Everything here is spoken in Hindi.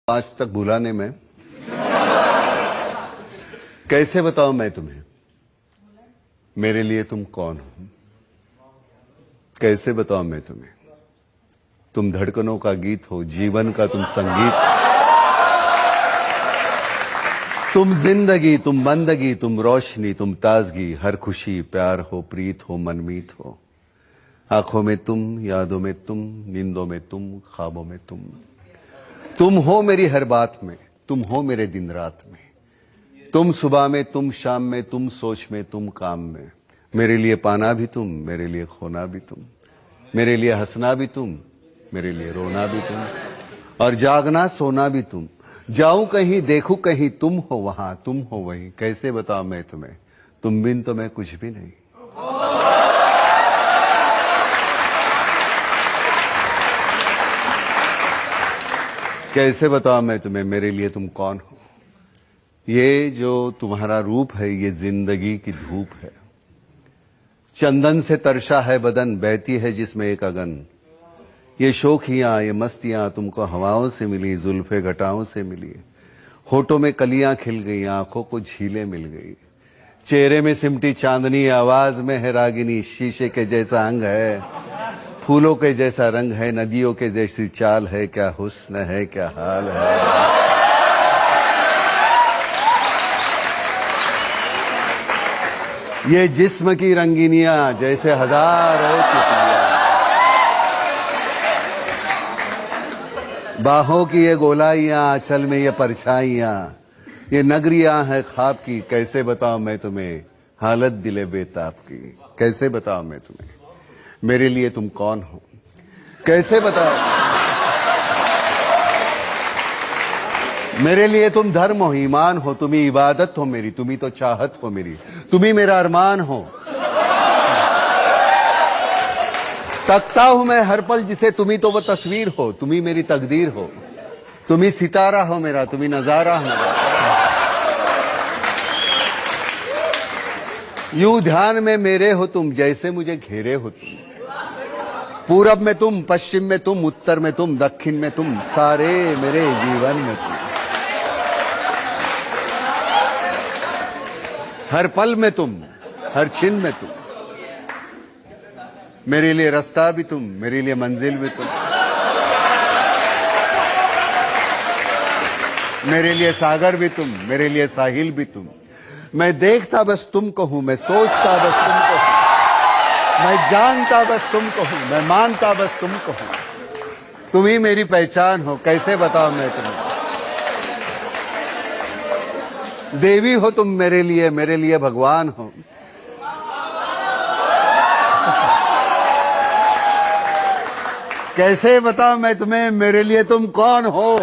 आज तक भुलाने में कैसे बताऊं मैं तुम्हें मेरे लिए तुम कौन हो। कैसे बताऊं मैं तुम्हें, तुम धड़कनों का गीत हो, जीवन का तुम संगीत, तुम जिंदगी, तुम बंदगी, तुम रोशनी, तुम ताजगी, हर खुशी प्यार हो, प्रीत हो, मनमीत हो। आंखों में तुम, यादों में तुम, नींदों में तुम, ख्वाबों में तुम हो मेरी हर बात में, तुम हो मेरे दिन रात में, तुम सुबह में, तुम शाम में, तुम सोच में, तुम काम में। मेरे लिए पाना भी तुम, मेरे लिए खोना भी तुम, मेरे लिए हंसना भी तुम, मेरे लिए रोना भी तुम, और जागना सोना भी तुम। जाऊं कहीं देखूं कहीं, तुम हो वहां, तुम हो वहीं। कैसे बताऊं मैं तुम्हें, तुम बिन तो मैं कुछ भी नहीं। कैसे बताऊं मैं तुम्हें मेरे लिए तुम कौन हो। ये जो तुम्हारा रूप है, ये जिंदगी की धूप है। चंदन से तरशा है बदन, बहती है जिसमें एक अगन। ये शोखियां, ये मस्तियां तुमको हवाओं से मिली, जुल्फे घटाओं से मिली। होठों में कलियां खिल गई, आंखों को झीलें मिल गई। चेहरे में सिमटी चांदनी, आवाज में है रागिनी। शीशे के जैसा अंग है, फूलों के जैसा रंग है, नदियों के जैसी चाल है। क्या हुस्न है, क्या हाल है। ये जिस्म की रंगीनियां जैसे हजारों तितलियां, बाहों की ये गोलाइयां, आंचल में ये परछाइयां, ये नगरियां हैं ख्वाब की। कैसे बताऊं मैं तुम्हें हालत दिले बेताब की। कैसे बताऊं मैं तुम्हें मेरे लिए तुम कौन हो। कैसे बताओ मेरे लिए तुम धर्म हो, ईमान हो, तुम ही इबादत हो मेरी, तुम ही तो चाहत हो मेरी, तुम ही मेरा अरमान हो। तकता हूं मैं हर पल जिसे, तुम ही तो वो तस्वीर हो, तुम ही मेरी तकदीर हो, तुम ही सितारा हो मेरा, तुम ही नजारा हो मेरा। यूं ध्यान में मेरे हो तुम, जैसे मुझे घेरे हो तुम। पूरब में तुम, पश्चिम में तुम, उत्तर में तुम, दक्षिण में तुम, सारे मेरे जीवन में तुम। हर पल में तुम, हर छिन में तुम। मेरे लिए रास्ता भी तुम, मेरे लिए मंजिल भी तुम, मेरे लिए सागर भी तुम, मेरे लिए साहिल भी तुम। मैं देखता बस तुमको हूं, मैं सोचता बस तुमको हूं, मैं जानता बस तुमको हूं, मैं मानता बस तुमको हूं। तुम ही मेरी पहचान हो। कैसे बताऊं मैं तुम्हें, देवी हो तुम मेरे लिए भगवान हो। कैसे बताऊं मैं तुम्हें मेरे लिए तुम कौन हो।